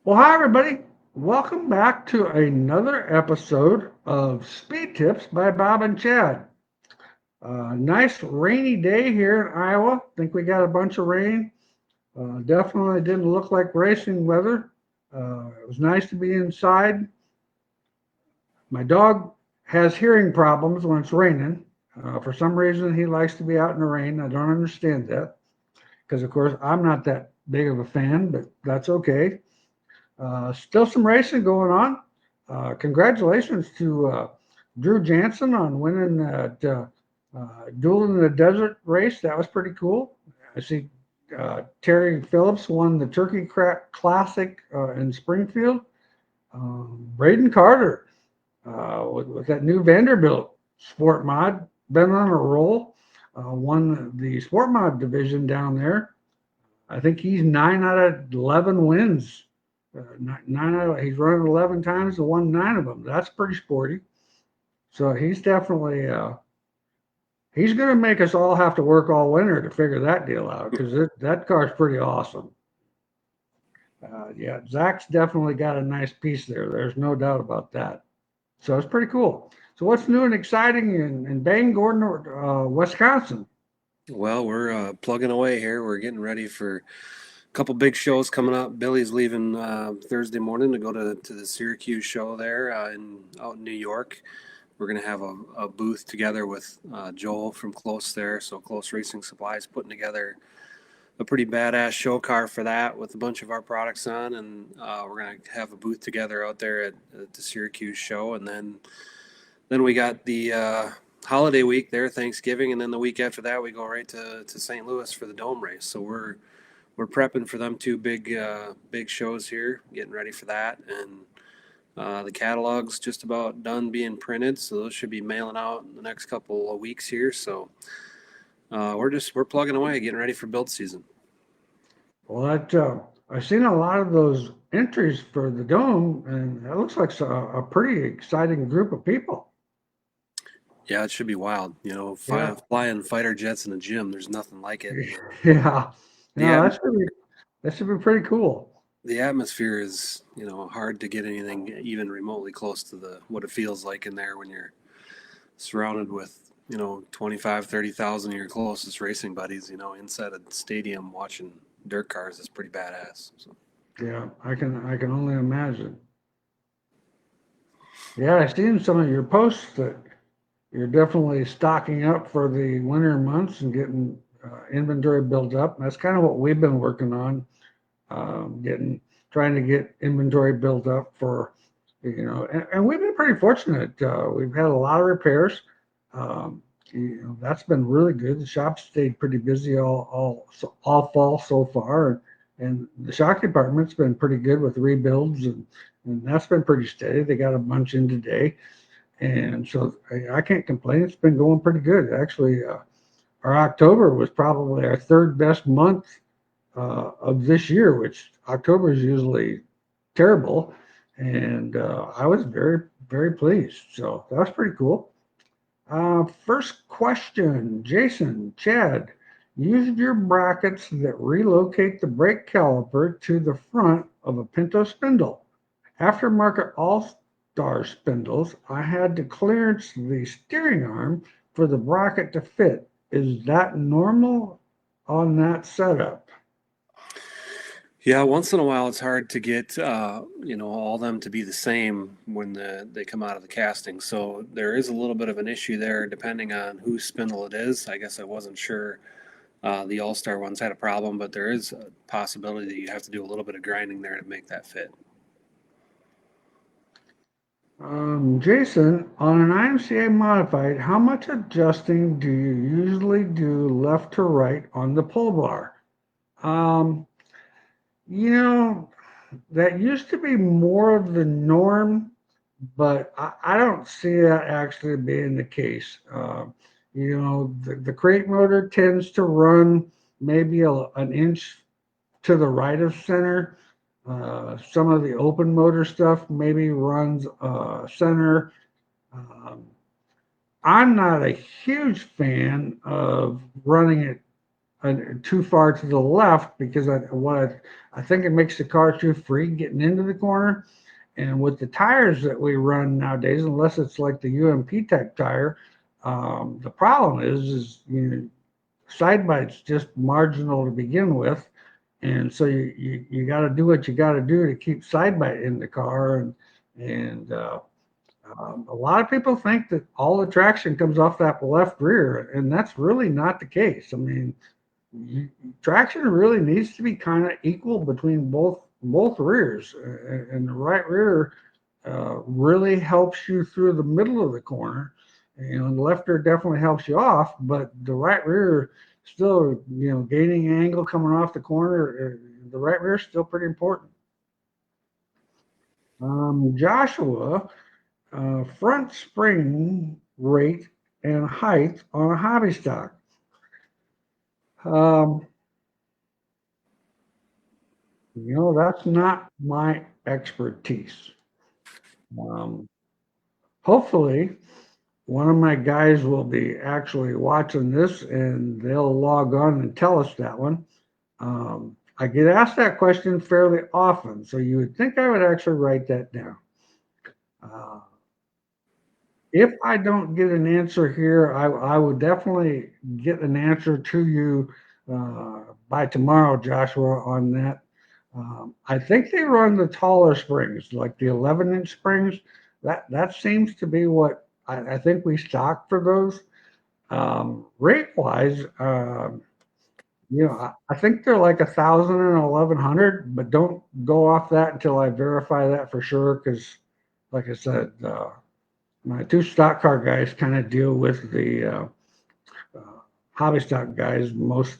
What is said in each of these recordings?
Well, hi, everybody. Welcome back to another episode of Speed Tips by Bob and Chad. Nice rainy day here in Iowa. Think we got a bunch of rain. Definitely didn't look like racing weather. It was nice to be inside. My dog has hearing problems when it's raining. For some reason, he likes to be out in the rain. I don't understand that because, of course, I'm not that big of a fan, but that's okay. Still some racing going on. Congratulations to Drew Jansen on winning that Duel in the Desert race. That was pretty cool. I see Terry Phillips won the Turkey Crack Classic in Springfield. Braden Carter with that new Vanderbilt Sport Mod, been on a roll. Won the Sport Mod division down there. I think he's 9 out of 11 wins. He's run 11 times and won 9 of them. That's pretty sporty. So he's definitely he's going to make us all have to work all winter to figure that deal out because that car's pretty awesome. Yeah, Zach's definitely got a nice piece there. There's no doubt about that. So it's pretty cool. So what's new and exciting in Bangor, Wisconsin? Well, we're plugging away here. We're getting ready for a couple big shows coming up. Billy's leaving Thursday morning to go to the Syracuse show there out in New York. We're going to have a booth together with Joel from Close there. So Close Racing Supplies putting together a pretty badass show car for that with a bunch of our products on. And we're going to have a booth together out there at the Syracuse show. And then we got the holiday week there, Thanksgiving, and then the week after that we go right to St. Louis for the Dome race. So we're prepping for them two big shows here, getting ready for that, and the catalog's just about done being printed, so those should be mailing out in the next couple of weeks here. So we're plugging away, getting ready for build season. Well, I've seen a lot of those entries for the dome, and it looks like a pretty exciting group of people. Yeah, it should be wild. Yeah, Flying fighter jets in the gym. There's nothing like it. yeah. The No, atm- that should be pretty cool. the atmosphere is hard to get anything even remotely close to the what it feels like in there when you're surrounded with 25 30,000 of your closest racing buddies inside a stadium watching dirt cars is pretty badass. So Yeah, I can only imagine. Yeah, I've seen some of your posts that you're definitely stocking up for the winter months and getting inventory built up. And that's kind of what we've been working on, getting trying to get inventory built up for and we've been pretty fortunate. We've had a lot of repairs. That's been really good. The shop stayed pretty busy all fall so far, and the shock department's been pretty good with rebuilds, and that's been pretty steady. They got a bunch in today, and so I can't complain. It's been going pretty good. Actually, our October was probably our third best month of this year, which October is usually terrible, and I was very very pleased. So that was pretty cool. First question, Jason, Chad, used your brackets that relocate the brake caliper to the front of a Pinto spindle. Aftermarket All-Star spindles, I had to clearance the steering arm for the bracket to fit. Is that normal on that setup? yeah, once in a while it's hard to get all them to be the same when they come out of the casting, so there is a little bit of an issue there depending on whose spindle it is. I guess I wasn't sure the all-star ones had a problem, but there is a possibility that you have to do a little bit of grinding there to make that fit. Jason, on an IMCA modified, how much adjusting do you usually do left to right on the pull bar? Um, you know, that used to be more of the norm, but I don't see that actually being the case. The crate motor tends to run maybe an inch to the right of center. Some of the open motor stuff maybe runs center. Um, I'm not a huge fan of running it too far to the left because I think it makes the car too free getting into the corner. And with the tires that we run nowadays, unless it's like the UMP type tire, the problem is side bite's just marginal to begin with, and so you got to do what you got to do to keep side bite in the car, and a lot of people think that all the traction comes off that left rear, and that's really not the case. I mean, traction really needs to be kind of equal between both rears, and the right rear really helps you through the middle of the corner. And the left rear definitely helps you off, but the right rear still, gaining angle coming off the corner, the right rear is still pretty important. Joshua, front spring rate and height on a hobby stock. Um, that's not my expertise. Um, hopefully, one of my guys will be actually watching this and they'll log on and tell us that one. I get asked that question fairly often, so you would think I would actually write that down. Uh, if I don't get an answer here, I will definitely get an answer to you by tomorrow, Joshua, on that. I think they run the taller springs, like the 11-inch springs. That seems to be what I think we stock for those. Rate wise, I think they're like 1,000 and 1,100, but don't go off that until I verify that for sure. Because, like I said, my two stock car guys kind of deal with the hobby stock guys most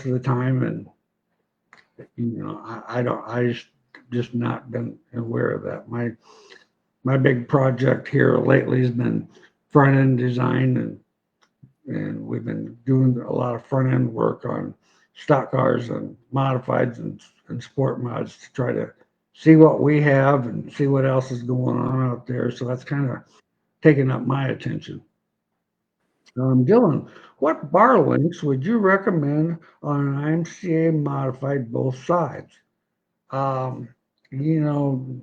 of the time, and I don't. I just not been aware of that. My big project here lately has been front end design, and we've been doing a lot of front end work on stock cars and modifieds and sport mods to try to see what we have and see what else is going on out there. So that's kind of taking up my attention. Dylan, what bar links would you recommend on an IMCA modified both sides? Um, you know,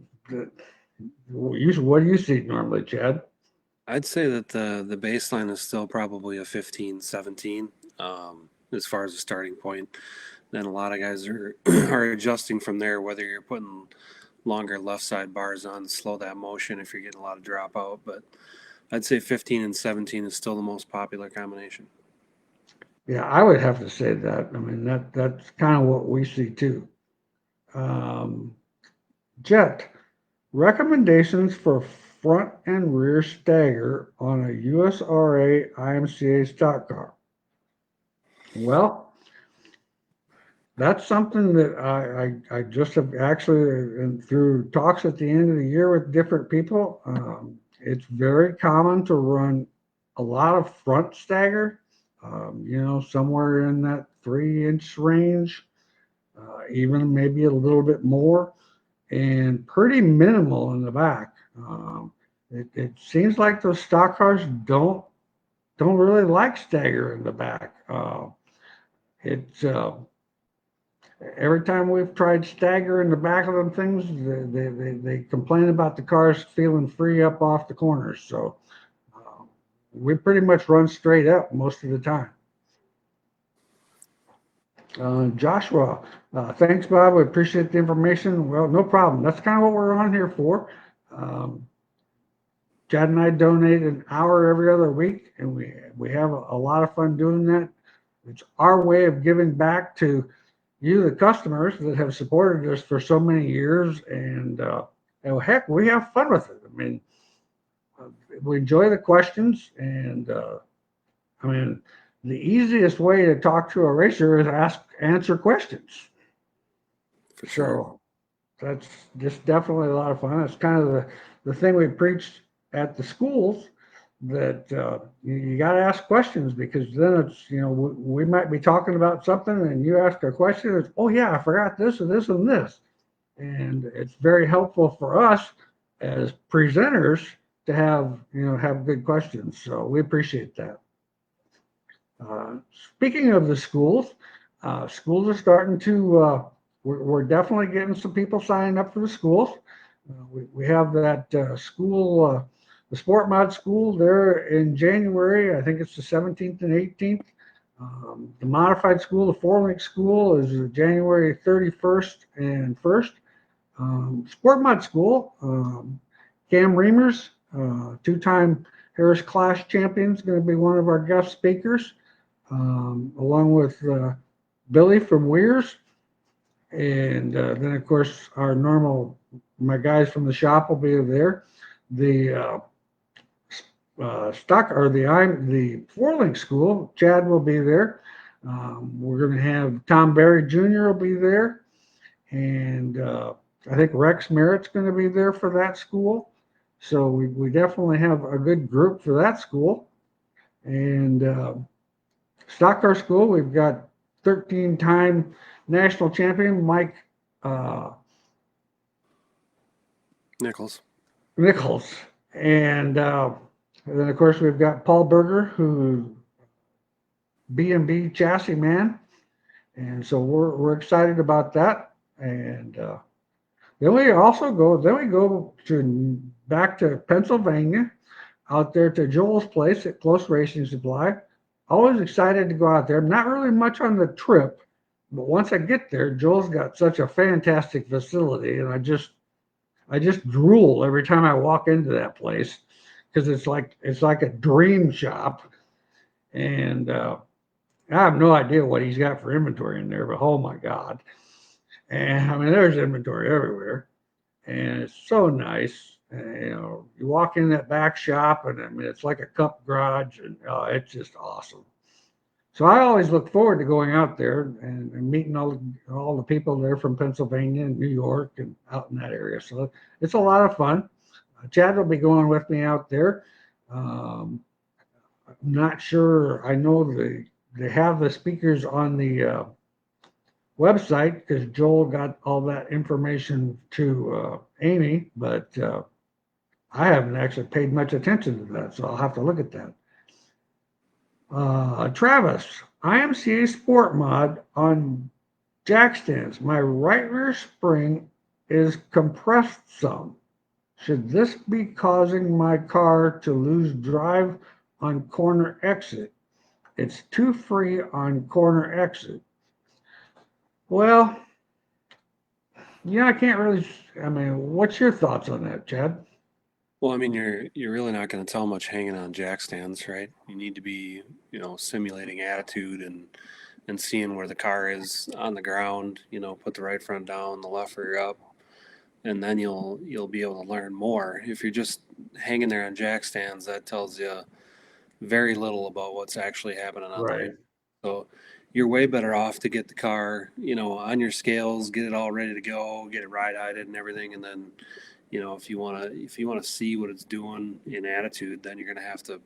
what do you see normally, Chad? I'd say that the baseline is still probably a 15, 17 as far as a starting point. Then a lot of guys are are adjusting from there, whether you're putting longer left side bars on to slow that motion if you're getting a lot of dropout. But I'd say 15 and 17 is still the most popular combination. Yeah, I would have to say that. I mean, that's kind of what we see too. Um, Jet, recommendations for front and rear stagger on a USRA IMCA stock car. Well, that's something that I just have actually, and through talks at the end of the year with different people, it's very common to run a lot of front stagger, somewhere in that 3-inch range, even maybe a little bit more, and pretty minimal in the back. It seems like those stock cars don't really like stagger in the back. It's Every time we've tried stagger in the back of them things, they complain about the cars feeling free up off the corners. So we pretty much run straight up most of the time. Joshua, thanks, Bob. We appreciate the information. Well, no problem. That's kind of what we're on here for. Chad and I donate an hour every other week, and we have a lot of fun doing that. It's our way of giving back to you, the customers that have supported us for so many years, and heck, we have fun with it. I mean, we enjoy the questions, and I mean, the easiest way to talk to a racer is answer questions. For sure. So that's just definitely a lot of fun. It's kind of the thing we preached at the schools, that you got to ask questions, because then it's, we might be talking about something and you ask a question, it's, oh yeah, I forgot this and this and this. And it's very helpful for us as presenters to have good questions. So we appreciate that. Speaking of the schools, Schools are starting to, we're definitely getting some people signing up for the schools. We have that school, the Sport Mod school there in January. I think it's the 17th and 18th. The modified school, the 4-link school, is January 31st and 1st. Sport Mod school, Cam Reamers, two-time Harris Clash champion, is going to be one of our guest speakers, along with Billy from Wehrs. And then, of course, my guys from the shop will be there. The the 4-link school, Chad will be there. We're going to have Tom Berry Jr. will be there. And I think Rex Merritt's going to be there for that school. So we definitely have a good group for that school. And Stock Car School, we've got 13-time national champion Mike Nichols. And then, of course, we've got Paul Berger, who B&B chassis man. And so we're excited about that. And then we go back to Pennsylvania, out there to Joel's place at Close Racing Supply. Always excited to go out there. Not really much on the trip, but once I get there, Joel's got such a fantastic facility, and I just drool every time I walk into that place because it's like a dream shop. And I have no idea what he's got for inventory in there, but oh my God. And I mean, there's inventory everywhere, and it's so nice. And, you walk in that back shop, and I mean, it's like a cup garage, and it's just awesome. So I always look forward to going out there and meeting all the people there from Pennsylvania and New York and out in that area. So it's a lot of fun. Chad will be going with me out there. I'm not sure. I know they have the speakers on the website because Joel got all that information to Amy, but I haven't actually paid much attention to that, so I'll have to look at that. Travis, IMCA Sport Mod on jack stands. My right rear spring is compressed some. Should this be causing my car to lose drive on corner exit? It's too free on corner exit. Well, I can't really. I mean, what's your thoughts on that, Chad? Well, I mean, you're really not going to tell much hanging on jack stands, right? You need to be, simulating attitude and seeing where the car is on the ground. Put the right front down, the left rear up, and then you'll be able to learn more. If you're just hanging there on jack stands, that tells you very little about what's actually happening on the race. So you're way better off to get the car, on your scales, get it all ready to go, get it ride heighted and everything, and then, if you want to see what it's doing in attitude, then you're going to have to,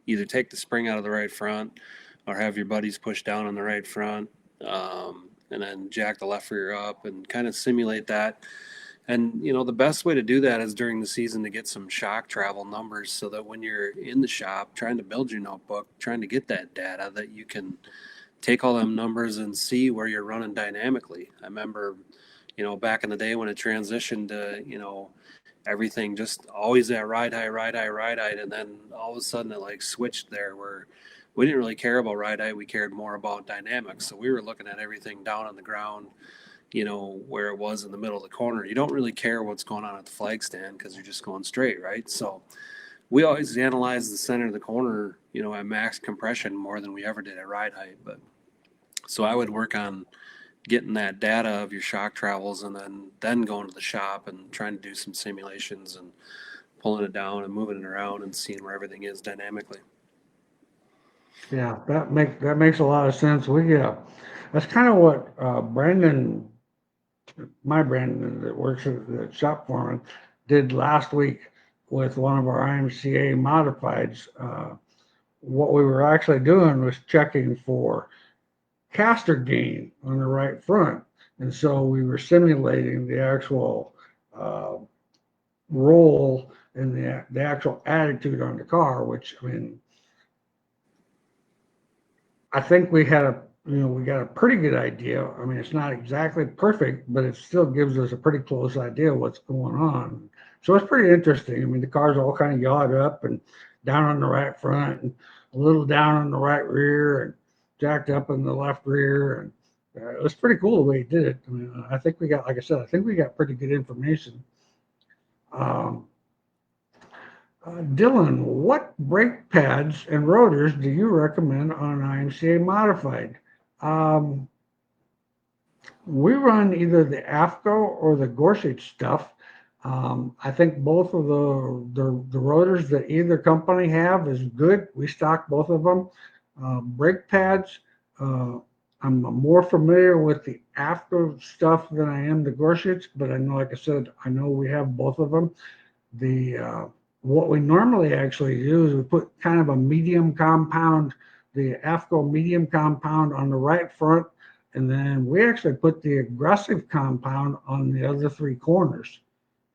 either take the spring out of the right front or have your buddies push down on the right front, and then jack the left rear up and kind of simulate that. And, the best way to do that is during the season to get some shock travel numbers so that when you're in the shop trying to build your notebook, trying to get that data, that you can take all them numbers and see where you're running dynamically. I remember, back in the day when it transitioned to, everything just always that ride height. And then all of a sudden it like switched there where we didn't really care about ride height. We cared more about dynamics. So we were looking at everything down on the ground, where it was in the middle of the corner. You don't really care what's going on at the flag stand because you're just going straight, right? So we always analyze the center of the corner, at max compression more than we ever did at ride height. But so I would work on getting that data of your shock travels and then going to the shop and trying to do some simulations and pulling it down and moving it around and seeing where everything is dynamically. Yeah, that makes a lot of sense. That's kind of what Brandon that works at the shop foreman did last week with one of our IMCA modifieds. What we were actually doing was checking for caster gain on the right front. And so we were simulating the actual roll and the actual attitude on the car, which, I mean, I think we had we got a pretty good idea. I mean, it's not exactly perfect, but it still gives us a pretty close idea of what's going on. So it's pretty interesting. I mean, the car's all kind of yawed up and down on the right front and a little down on the right rear and jacked up in the left rear. And it was pretty cool the way he did it. I mean, I think we got, like I said, I think we got pretty good information. Um, Dylan, what brake pads and rotors do you recommend on an IMCA modified? Um, we run either the AFCO or the Gorsuch stuff. I think both of the rotors that either company have is good. We stock both of them. Brake pads, uh, I'm more familiar with the AFCO stuff than I am the Gorsuch, but I know, like I said, I know we have both of them. The what we normally actually do is we put kind of a medium compound, the AFCO medium compound on the right front, and then we actually put the aggressive compound on the other three corners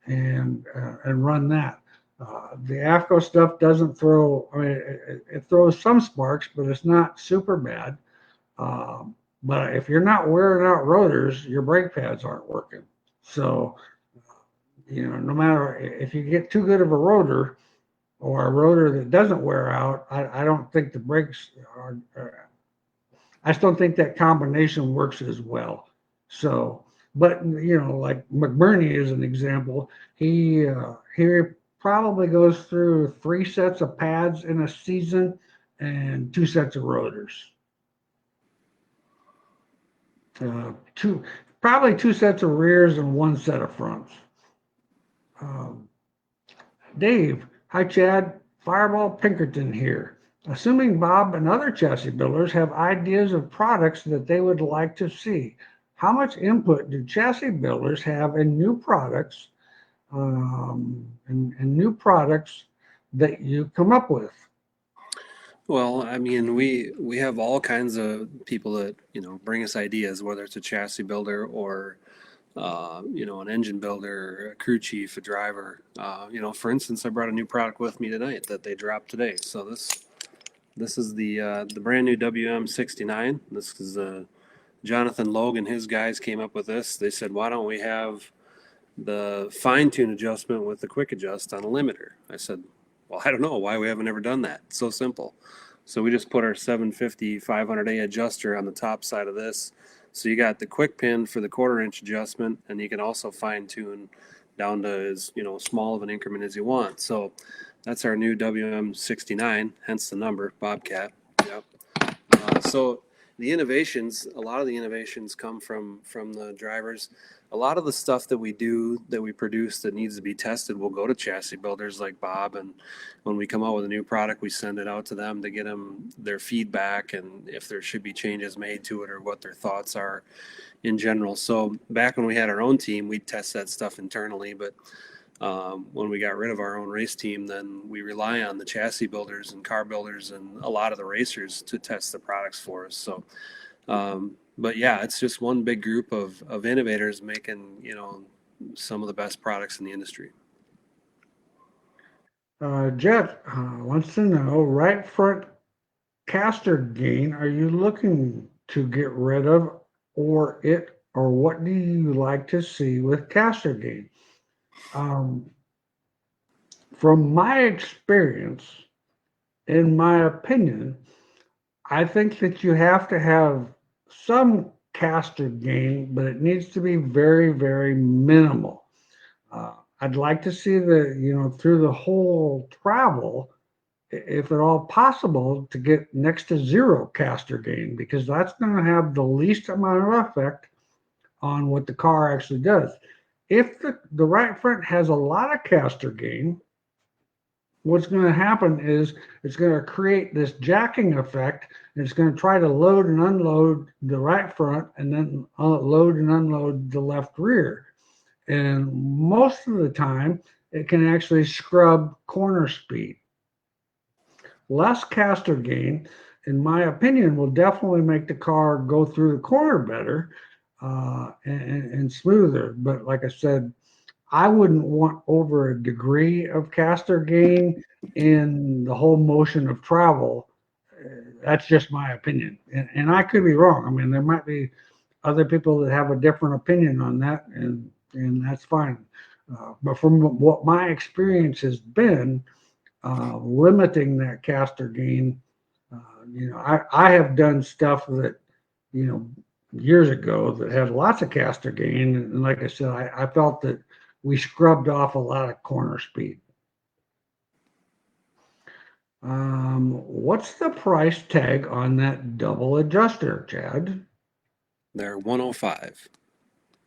and run that. The AFCO stuff doesn't throw, I mean, it throws some sparks, but it's not super bad. But if you're not wearing out rotors, your brake pads aren't working. So, no matter if you get too good of a rotor or a rotor that doesn't wear out, I don't think the brakes I just don't think that combination works as well. So, but like McBurney is an example. He probably goes through 3 sets of pads in a season and 2 sets of rotors. Two Probably 2 sets of rears and 1 set of fronts. Um, Dave, hi Chad, Fireball Pinkerton here. Assuming Bob and other chassis builders have ideas of products that they would like to see, how much input do chassis builders have in new products and new products that you come up with? Well, I mean, we have all kinds of people that bring us ideas, whether it's a chassis builder or an engine builder, a crew chief, a driver. For instance, I brought a new product with me tonight that they dropped today. So this is the brand new WM69. This is Jonathan Logan. His guys came up with this. They said, why don't we have the fine tune adjustment with the quick adjust on a limiter? I said, well, I don't know why we haven't ever done that. It's so simple. So we just put our 750 500A adjuster on the top side of this. So you got the quick pin for the 1/4 inch adjustment, and you can also fine tune down to as small of an increment as you want. So that's our new WM69, hence the number Bobcat. Yep. So a lot of the innovations come from the drivers. A lot of the stuff that we produce that needs to be tested will go to chassis builders like Bob, and when we come out with a new product, we send it out to them to get them their feedback and if there should be changes made to it or what their thoughts are in general. So back when we had our own team, we'd test that stuff internally, but when we got rid of our own race team, then we rely on the chassis builders and car builders and a lot of the racers to test the products for us. So, but yeah, it's just one big group of innovators making, some of the best products in the industry. Jet wants to know, right front caster gain, are you looking to get rid of or what do you like to see with caster gain? From my experience, in my opinion, I think that you have to have some caster gain, but it needs to be very, very minimal. I'd like to see through the whole travel, if at all possible, to get next to zero caster gain, because that's going to have the least amount of effect on what the car actually does. If the right front has a lot of caster gain, what's going to happen is it's going to create this jacking effect, and it's going to try to load and unload the right front and then load and unload the left rear. And most of the time, it can actually scrub corner speed. Less caster gain, in my opinion, will definitely make the car go through the corner better and smoother. But like I said, I wouldn't want over a degree of caster gain in the whole motion of travel. that's just my opinion, and I could be wrong. I mean, there might be other people that have a different opinion on that, and that's fine. But from what my experience has been, limiting that caster gain, I have done stuff that, you know, years ago that had lots of caster gain, and like I said, I felt that we scrubbed off a lot of corner speed. What's the price tag on that double adjuster, Chad? They're 105.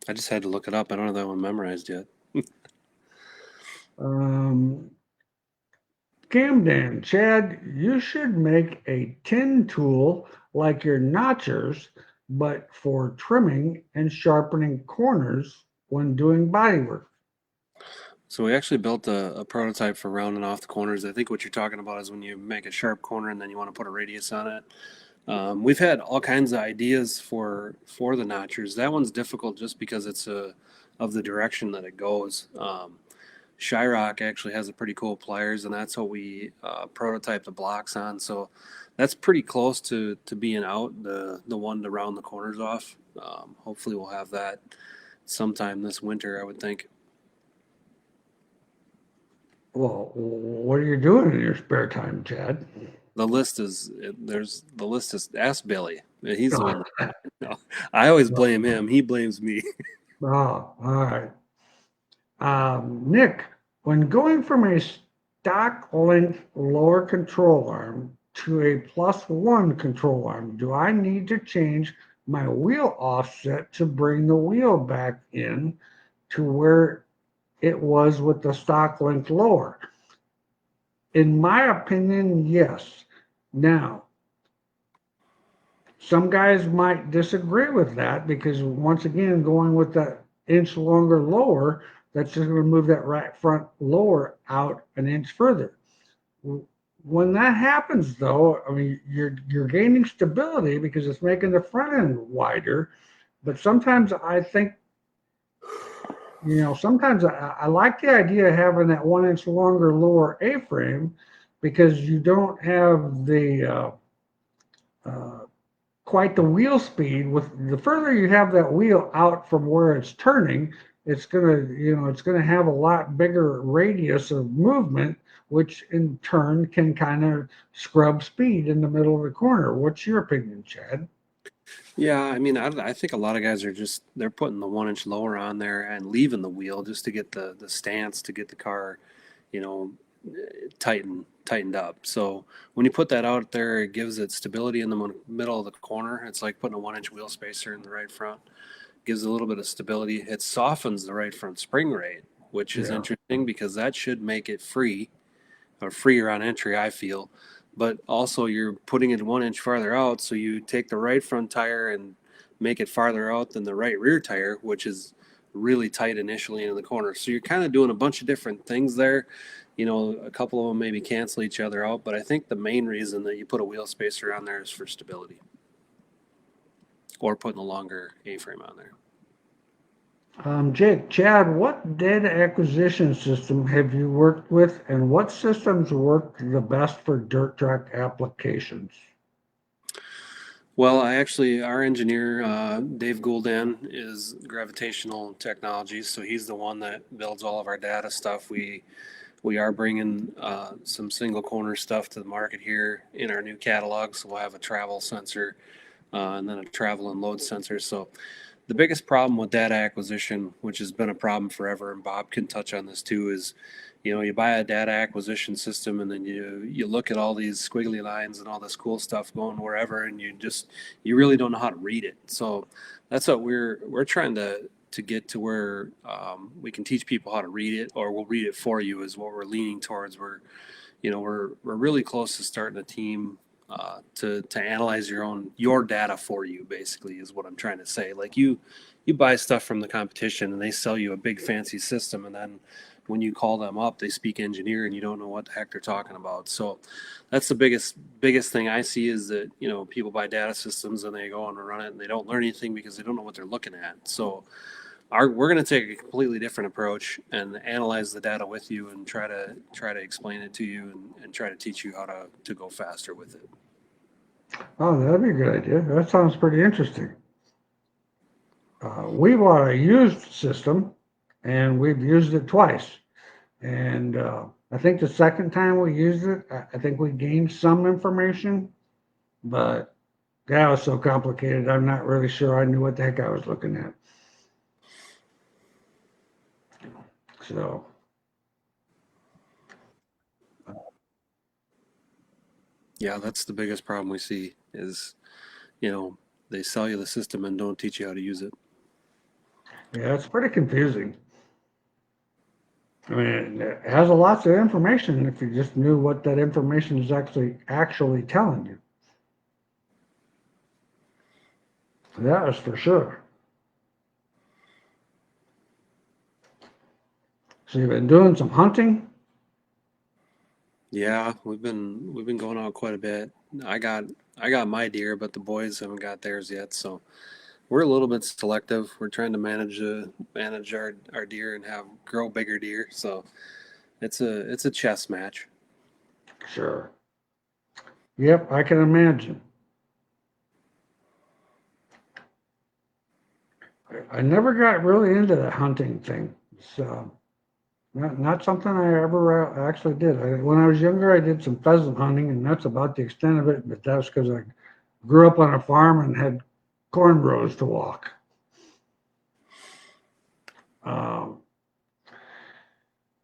I just had to look it up. I don't have that one memorized yet. Um, Camden, Chad, you should make a tin tool like your notchers, but for trimming and sharpening corners when doing body work. So we actually built a prototype for rounding off the corners. I think what you're talking about is when you make a sharp corner and then you want to put a radius on it. We've had all kinds of ideas for the notchers. That one's difficult just because it's of the direction that it goes. Shyrock actually has a pretty cool pliers, and that's what we prototype the blocks on. So that's pretty close to being out, the one to round the corners off. Hopefully we'll have that sometime this winter, I would think. Well, what are you doing in your spare time, Chad? The list is ask Billy. He's the one. No, I always blame him. He blames me. Oh, all right. Nick, when going from a stock length lower control arm to a +1 control arm, do I need to change my wheel offset to bring the wheel back in to where it was with the stock length lower? In my opinion, yes. Now, some guys might disagree with that because once again, going with that inch longer lower, that's just going to move that right front lower out an inch further. When that happens, though, I mean, you're gaining stability because it's making the front end wider. But sometimes I think, sometimes I like the idea of having that 1 inch longer lower A-frame because you don't have the uh, quite the wheel speed. With the further you have that wheel out from where it's turning, it's gonna have a lot bigger radius of movement, which in turn can kind of scrub speed in the middle of the corner. What's your opinion, Chad? Yeah, I mean, I think a lot of guys are just they're putting the 1 inch lower on there and leaving the wheel just to get the stance to get the car, you know, tightened up. So when you put that out there, it gives it stability in the middle of the corner. It's like putting a 1 inch wheel spacer in the right front. Gives a little bit of stability. It softens the right front spring rate, which is Yeah. interesting because that should make it free or freer on entry, I feel. But also, you're putting it 1 inch farther out, so you take the right front tire and make it farther out than the right rear tire, which is really tight initially in the corner. So you're kind of doing a bunch of different things there. A couple of them maybe cancel each other out, but I think the main reason that you put a wheel spacer on there is for stability or putting a longer A-frame on there. Jake, Chad, what data acquisition system have you worked with, and what systems work the best for dirt track applications? Well, our engineer, Dave Goulden, is gravitational technology, so he's the one that builds all of our data stuff. We are bringing some single corner stuff to the market here in our new catalog, so we'll have a travel sensor and then a travel and load sensor. So the biggest problem with data acquisition, which has been a problem forever, and Bob can touch on this too, is you buy a data acquisition system and then you look at all these squiggly lines and all this cool stuff going wherever, and you really don't know how to read it. So that's what we're trying to get to where we can teach people how to read it, or we'll read it for you is what we're leaning towards. We're really close to starting a team to analyze your data for you, basically, is what I'm trying to say. Like you buy stuff from the competition and they sell you a big fancy system, and then when you call them up, they speak engineer and you don't know what the heck they're talking about. So that's the biggest thing I see is that people buy data systems and they go and run it and they don't learn anything because they don't know what they're looking at. So we're going to take a completely different approach and analyze the data with you and try to explain it to you and try to teach you how to go faster with it. Oh, that'd be a good idea. That sounds pretty interesting. We bought a used system, and we've used it twice. And I think the second time we used it, I think we gained some information, but that was so complicated. I'm not really sure I knew what the heck I was looking at. So, Yeah, that's the biggest problem we see is, you know, they sell you the system and don't teach you how to use it. yeah, it's pretty confusing. I mean, it has a lots of information if you just knew what that information is actually telling you. That is for sure. So you've been doing some hunting? Yeah, we've been going out quite a bit. I got I got my deer, but the boys haven't got theirs yet, so we're a little bit selective. We're trying to manage our deer and have grow bigger deer. So it's a chess match. Sure. Yep, I can imagine. I never got really into the hunting thing. So not something I ever actually did. When I was younger, I did some pheasant hunting, and that's about the extent of it. But that's because I grew up on a farm and had corn rows to walk. Um,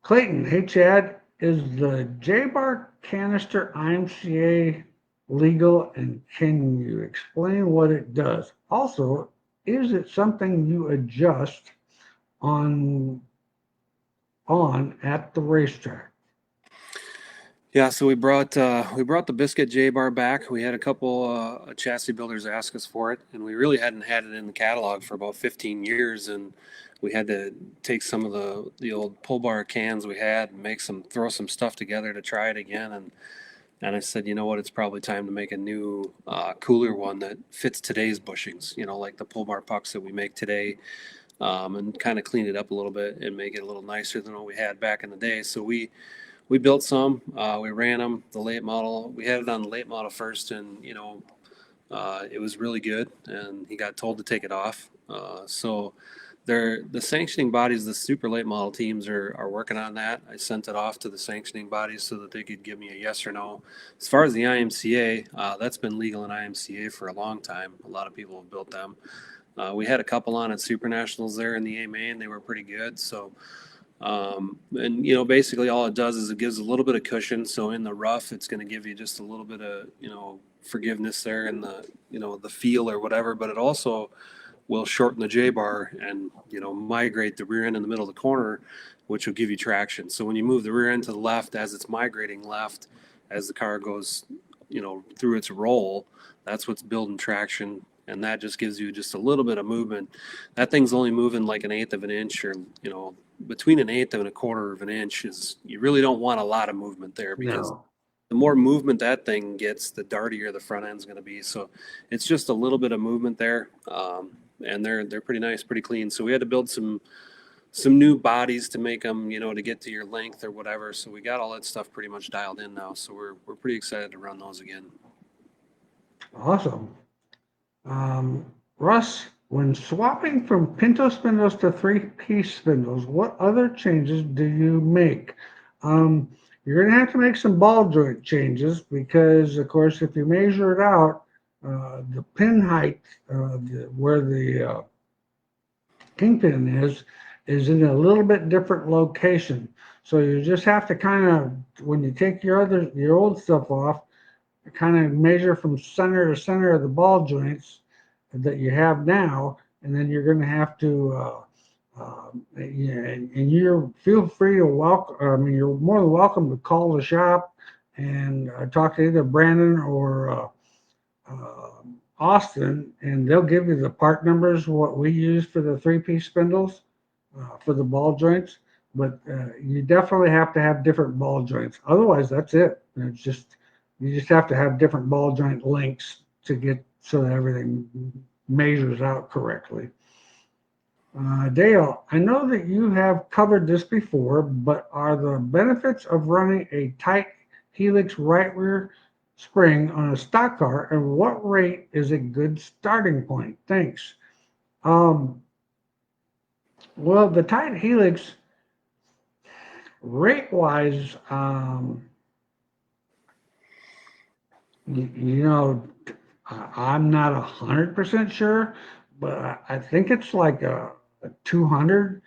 Clayton, hey Chad, is the J-Bar canister IMCA legal, and can you explain what it does? Also, is it something you adjust on at the racetrack? Yeah, so we brought the Biscuit J bar back. We had a couple chassis builders ask us for it, and we really hadn't had it in the catalog for about 15 years. And we had to take some of the old pull bar cans we had and throw some stuff together to try it again. And I said, you know what, it's probably time to make a new cooler one that fits today's bushings. You know, like the pull bar pucks that we make today, and kind of clean it up a little bit and make it a little nicer than what we had back in the day. So we built some. We ran them. The late model. We had it on the late model first, and it was really good. And he got told to take it off. So the sanctioning bodies, the super late model teams are working on that. I sent it off to the sanctioning bodies so that they could give me a yes or no. As far as the IMCA, that's been legal in IMCA for a long time. A lot of people have built them. We had a couple on at Super Nationals there in the AMA, and they were pretty good. So and basically all it does is it gives a little bit of cushion. So in the rough, it's going to give you just a little bit of forgiveness there in the feel or whatever. But it also will shorten the J bar and migrate the rear end in the middle of the corner, which will give you traction. So when you move the rear end to the left as it's migrating left, as the car goes through its roll, that's what's building traction. And that just gives you just a little bit of movement. That thing's only moving like an eighth of an inch, or between an eighth and a quarter of an inch. Is You really don't want a lot of movement there, because No. the more movement that thing gets, the dartier the front end's going to be. So it's just a little bit of movement there, and they're pretty nice, pretty clean. So we had to build some new bodies to make them, to get to your length or whatever. So we got all that stuff pretty much dialed in now. So we're pretty excited to run those again. Awesome. Russ, when swapping from pinto spindles to three-piece spindles, what other changes do you make? You're going to have to make some ball joint changes because, of course, if you measure it out, the pin height, where the kingpin is in a little bit different location. So you just have to kind of, when you take your old stuff off, kind of measure from center to center of the ball joints that you have now, and then you're going to have to, and you're feel free to welcome. I mean, you're more than welcome to call the shop and talk to either Brandon or Austin, and they'll give you the part numbers what we use for the three-piece spindles for the ball joints. But you definitely have to have different ball joints. Otherwise, that's it. It's just you just have to have different ball joint lengths to get so that everything measures out correctly. Dale, I know that you have covered this before, but are the benefits of running a tight helix right rear spring on a stock car, and what rate is a good starting point? Thanks. Um, well, the Tide Helix rate wise, you know, I'm not 100% sure, but I think it's like a 200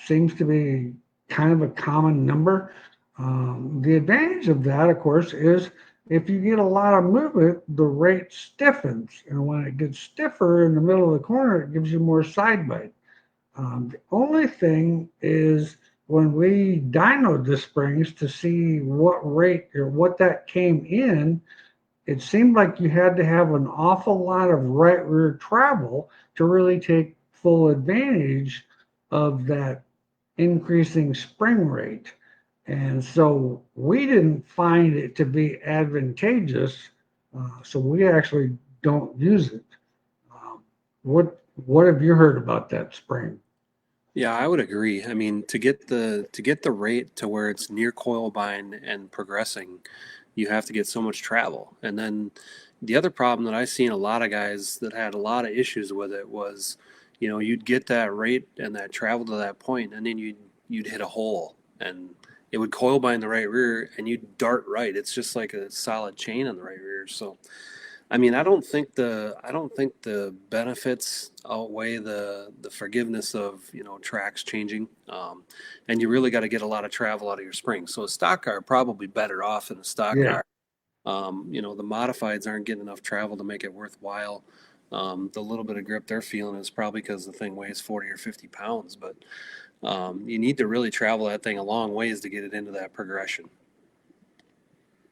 seems to be kind of a common number. The advantage of that, of course, is if you get a lot of movement, the rate stiffens. And when it gets stiffer in the middle of the corner, it gives you more side bite. The only thing is when we dynoed the springs to see what rate or what that came in, it seemed like you had to have an awful lot of right rear travel to really take full advantage of that increasing spring rate. And so we didn't find it to be advantageous. So we actually don't use it. What have you heard about that spring? Yeah, I would agree. I mean, to get the rate to where it's near coil bind and progressing, you have to get so much travel. And then the other problem that I seen a lot of guys that had a lot of issues with it was, you'd get that rate and that travel to that point, and then you'd hit a hole, and it would coil bind the right rear, and you'd dart right. It's just like a solid chain on the right rear. So I mean, I don't think the benefits outweigh the forgiveness of tracks changing, and you really got to get a lot of travel out of your springs. So a stock car probably better off in the stock Yeah, car. The modifieds aren't getting enough travel to make it worthwhile. The little bit of grip they're feeling is probably because the thing weighs 40 or 50 pounds, but you need to really travel that thing a long ways to get it into that progression.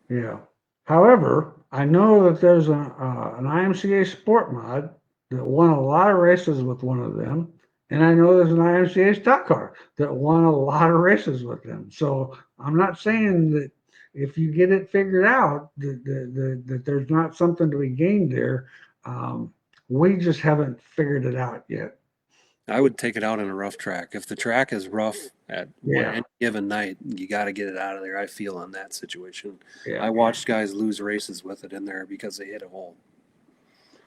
yeah. However, I know that there's an IMCA sport mod that won a lot of races with one of them, and I know there's an IMCA stock car that won a lot of races with them. So I'm not saying that if you get it figured out that there's not something to be gained there. Um, we just haven't figured it out yet. I would take it out on a rough track. If the track is rough at Yeah, any given night, you got to get it out of there. I feel on that situation. yeah. I watched guys lose races with it in there because they hit a hole.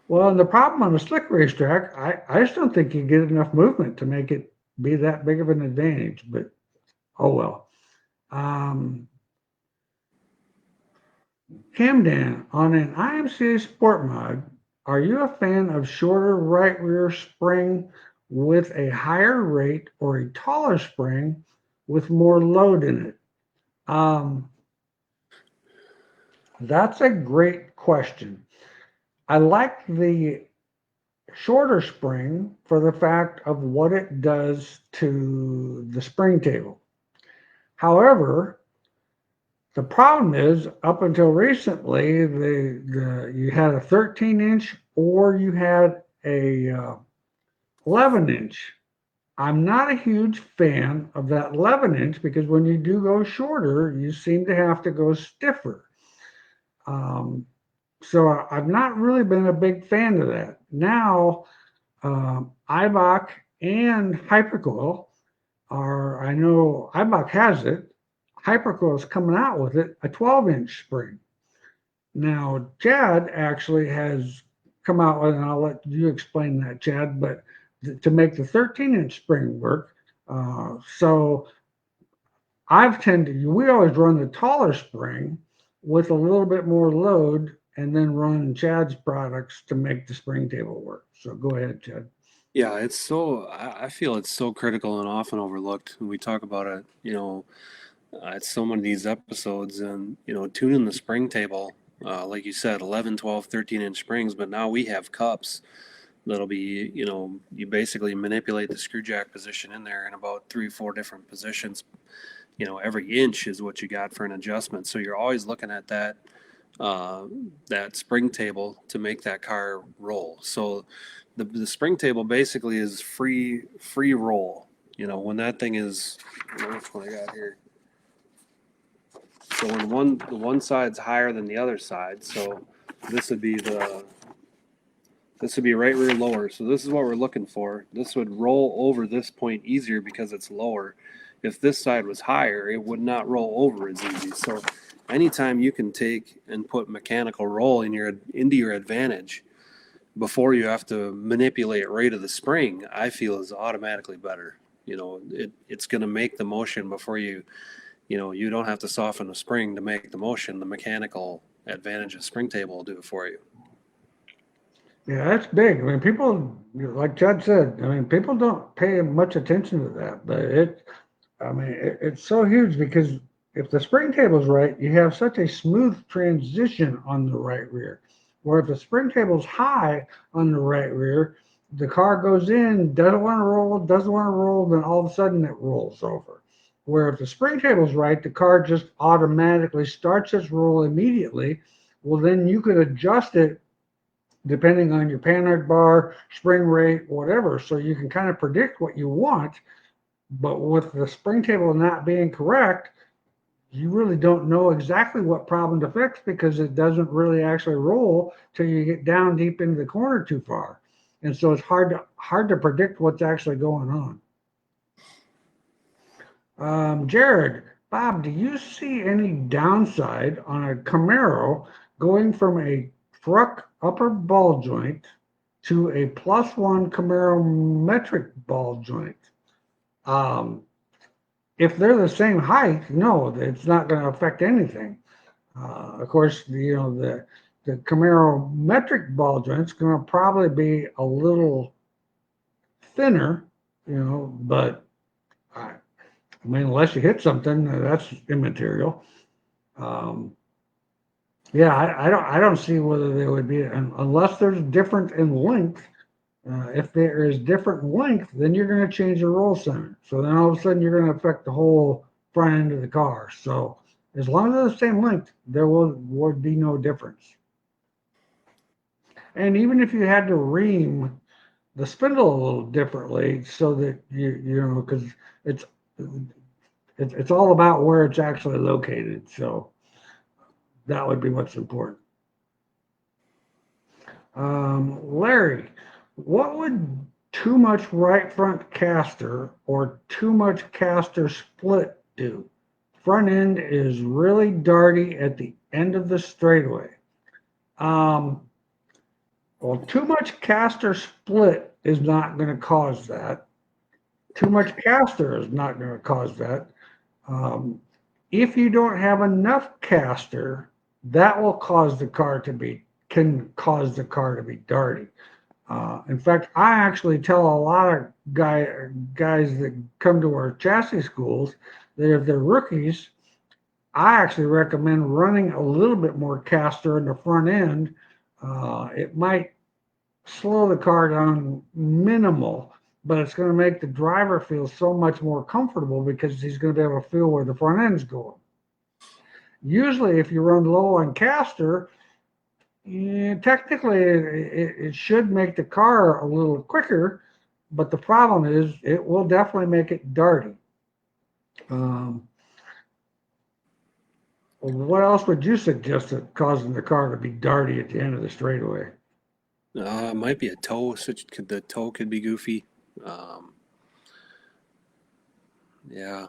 Well, and the problem on a slick racetrack, I just don't think you get enough movement to make it be that big of an advantage. But oh well. Um, Camden, on an IMCA Sport Mod, are you a fan of shorter right rear spring with a higher rate or a taller spring with more load in it? Um, that's a great question. I like the shorter spring for the fact of what it does to the spring table. However, the problem is, up until recently, you had a 13-inch or you had a 11-inch. I'm not a huge fan of that 11-inch because when you do go shorter, you seem to have to go stiffer. Um, so I've not really been a big fan of that. Now, IBOC and Hypercoil are, I know IBOC has it. Hypercoil is coming out with it, a 12-inch spring. Now, Chad actually has come out with, and I'll let you explain that, Chad, but to make the 13-inch spring work. So we always run the taller spring with a little bit more load and then run Chad's products to make the spring table work. So go ahead, Chad. Yeah, I feel it's so critical and often overlooked. We talk about it, at so many of these episodes, and, tuning the spring table, like you said, 11, 12, 13-inch springs, but now we have cups that'll be, you basically manipulate the screw jack position in there in about 3 or 4 different positions. Every inch is what you got for an adjustment. So you're always looking at that spring table to make that car roll. So the spring table basically is free roll. When that thing is, which one I got here. So when the one side's higher than the other side, so this would be right rear lower. So this is what we're looking for. This would roll over this point easier because it's lower. If this side was higher, it would not roll over as easy. So anytime you can take and put mechanical roll into your advantage before you have to manipulate rate of the spring, I feel is automatically better. It's going to make the motion before you don't have to soften the spring to make the motion. The mechanical advantage of spring table will do it for you. Yeah, that's big. I mean, people, like Chad said, I mean, people don't pay much attention to that, but it's so huge because if the spring table's right, you have such a smooth transition on the right rear. Where if the spring table's high on the right rear, the car goes in, doesn't want to roll, then all of a sudden it rolls over. Where if the spring table's right, the car just automatically starts its roll immediately. Well, then you could adjust it depending on your panhard bar, spring rate, whatever. So you can kind of predict what you want. But with the spring table not being correct, you really don't know exactly what problem to fix because it doesn't really actually roll till you get down deep into the corner too far. And so it's hard to predict what's actually going on. Jared, Bob, do you see any downside on a Camaro going from a truck upper ball joint to a +1 Camaro metric ball joint? Um, if they're the same height, no, it's not going to affect anything. Of course, the Camaro metric ball joint's going to probably be a little thinner, but I mean, unless you hit something, that's immaterial. Um, yeah, I don't see whether they would be unless there's different in length. If there is different length, then you're going to change the roll center. So then all of a sudden you're going to affect the whole front end of the car. So as long as they're the same length, there would be no difference. And even if you had to ream the spindle a little differently, so that because it's it's all about where it's actually located. So that would be what's important. Larry, what would too much right front caster or too much caster split do? Front end is really darty at the end of the straightaway. Um, well, too much caster split is not going to cause that. Too much caster is not going to cause that. If you don't have enough caster, that will cause the car to be darty. In fact, I actually tell a lot of guys that come to our chassis schools that if they're rookies, I actually recommend running a little bit more caster in the front end. It might slow the car down minimal, but it's going to make the driver feel so much more comfortable because he's going to be able to feel where the front end's going. Usually, if you run low on caster, technically it should make the car a little quicker, but the problem is it will definitely make it darty. What else would you suggest that causing the car to be darty at the end of the straightaway? It might be a toe. The toe could be goofy. Yeah.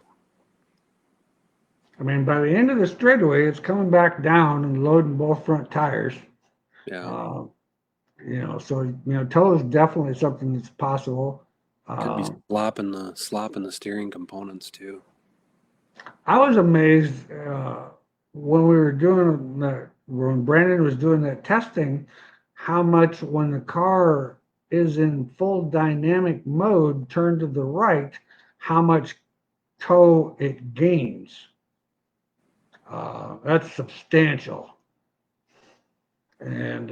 I mean, by the end of the straightaway, it's coming back down and loading both front tires. Yeah. So toe is definitely something that's possible. Could be slopping the steering components too. I was amazed when we were doing when Brandon was doing that testing, how much when the car is in full dynamic mode, turned to the right, how much toe it gains. That's substantial. And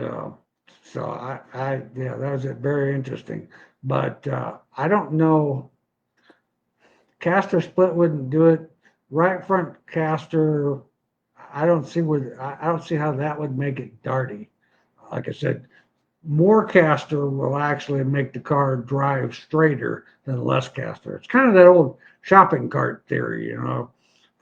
so yeah, that was very interesting. But I don't know. Caster split wouldn't do it. Right front caster, I don't see how that would make it darty. Like I said, more caster will actually make the car drive straighter than less caster. It's kind of that old shopping cart theory, If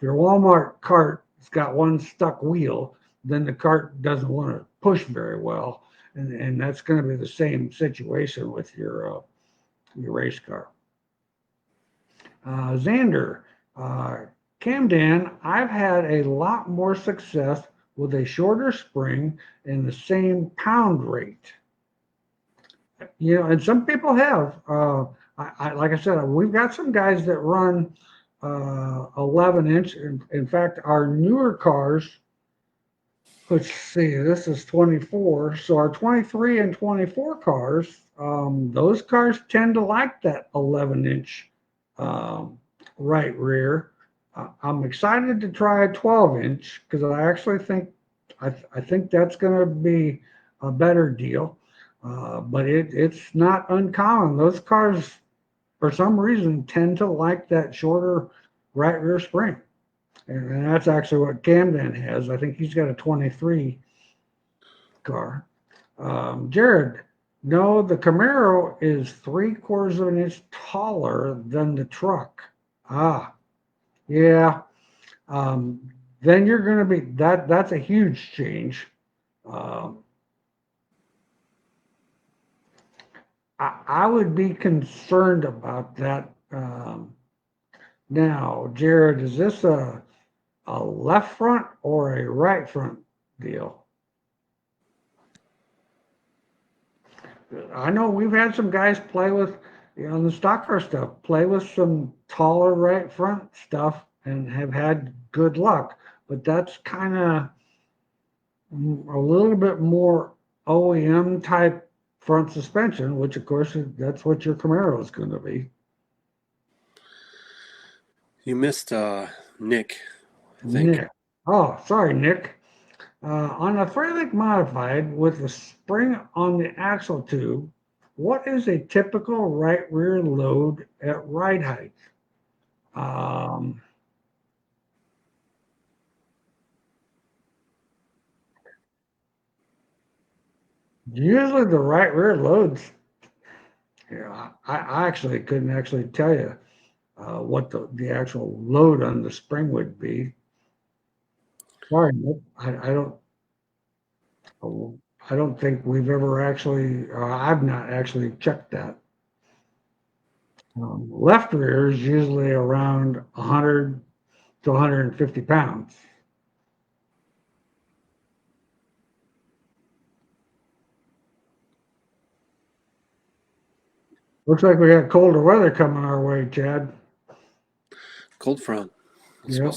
your Walmart cart has got one stuck wheel, then the cart doesn't want to push very well, and that's going to be the same situation with your race car. Xander, Camden, I've had a lot more success with a shorter spring and the same pound rate. And some people have. Like I said, we've got some guys that run 11-inch. In fact, our newer cars, let's see, this is 24. So our 23 and 24 cars, those cars tend to like that 11-inch right rear. I'm excited to try a 12-inch because I actually think I think that's going to be a better deal. But it's not uncommon. Those cars, for some reason, tend to like that shorter right rear spring. And that's actually what Camden has. I think he's got a 23 car. Jared, no, the Camaro is 3/4 of an inch taller than the truck. Ah, yeah. Then you're going to be that's a huge change. Um, I would be concerned about that. Now, Jared, is this a left front or a right front deal? I know we've had some guys play with, the stock car stuff, play with some taller right front stuff and have had good luck. But that's kind of a little bit more OEM type front suspension, which of course that's what your Camaro is going to be. You missed Nick, I think. Nick. Oh, sorry, Nick. On a Freilicht modified with the spring on the axle tube, what is a typical right rear load at ride height? Usually the right rear loads, I actually couldn't actually tell you what the actual load on the spring would be. Sorry, Nick, I don't think we've ever actually, I've not actually checked that. Left rear is usually around 100 to 150 pounds. Looks like we got colder weather coming our way, Chad. Cold front. Yep.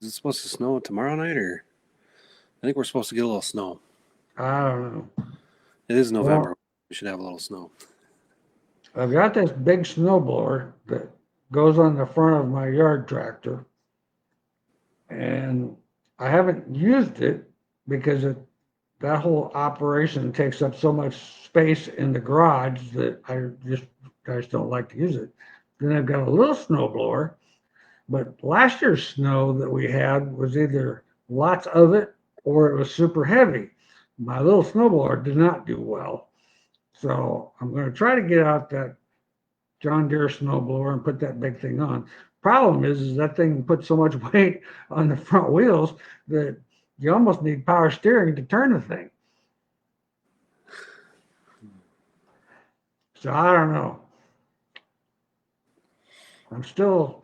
Is it supposed to snow tomorrow night, or I think we're supposed to get a little snow. I don't know. It is November. Well, We should have a little snow. I've got this big snowblower that goes on the front of my yard tractor, and I haven't used it because that whole operation takes up so much space in the garage that I just don't like to use it. Then I've got a little snowblower, but last year's snow that we had was either lots of it or it was super heavy. My little snowblower did not do well. So I'm going to try to get out that John Deere snowblower and put that big thing on. Problem is that thing puts so much weight on the front wheels that you almost need power steering to turn the thing. So I don't know. I'm still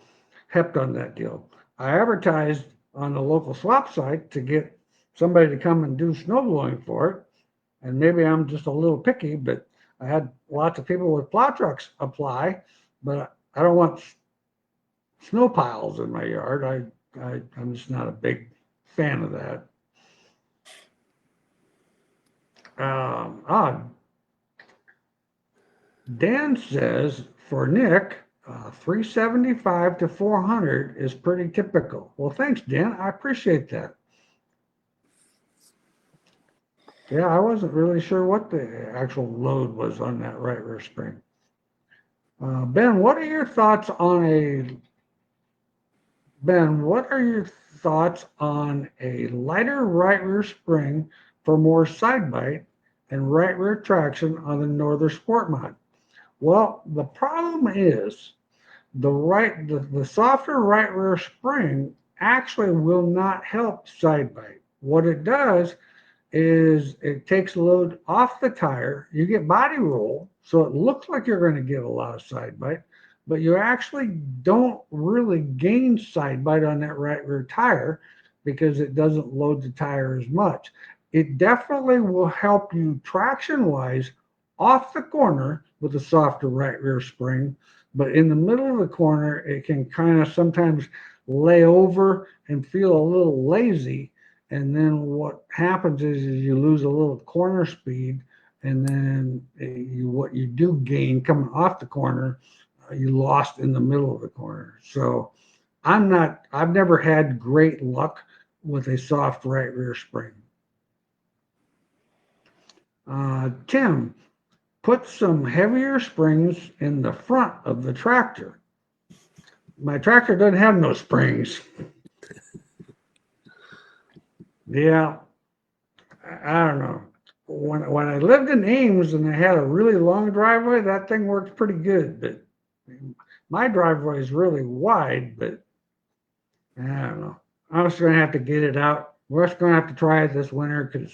hepped on that deal. I advertised on the local swap site to get somebody to come and do snowblowing for it. And maybe I'm just a little picky, but I had lots of people with plow trucks apply, but I don't want snow piles in my yard. I'm just not a big fan of that. Dan says for Nick, 375 to 400 is pretty typical. Well, thanks, Dan. I appreciate that. Yeah, I wasn't really sure what the actual load was on that right rear spring. Ben, what are your thoughts on a lighter right rear spring for more side bite and right rear traction on the Northern Sport Mod? Well, the problem is the softer right rear spring actually will not help side bite. What it does is it takes load off the tire. You get body roll, so it looks like you're going to get a lot of side bite, but you actually don't really gain side bite on that right rear tire because it doesn't load the tire as much. It definitely will help you traction wise off the corner with a softer right rear spring, but in the middle of the corner, it can kind of sometimes lay over and feel a little lazy. And then what happens is you lose a little corner speed, and then what you do gain coming off the corner, you lost in the middle of the corner. So I've never had great luck with a soft right rear spring. Tim, put some heavier springs in the front of the tractor. My tractor doesn't have no springs. Yeah, I don't know. When I lived in Ames and I had a really long driveway, that thing worked pretty good. But my driveway is really wide, but I don't know. I'm just gonna have to get it out. We're just gonna have to try it this winter because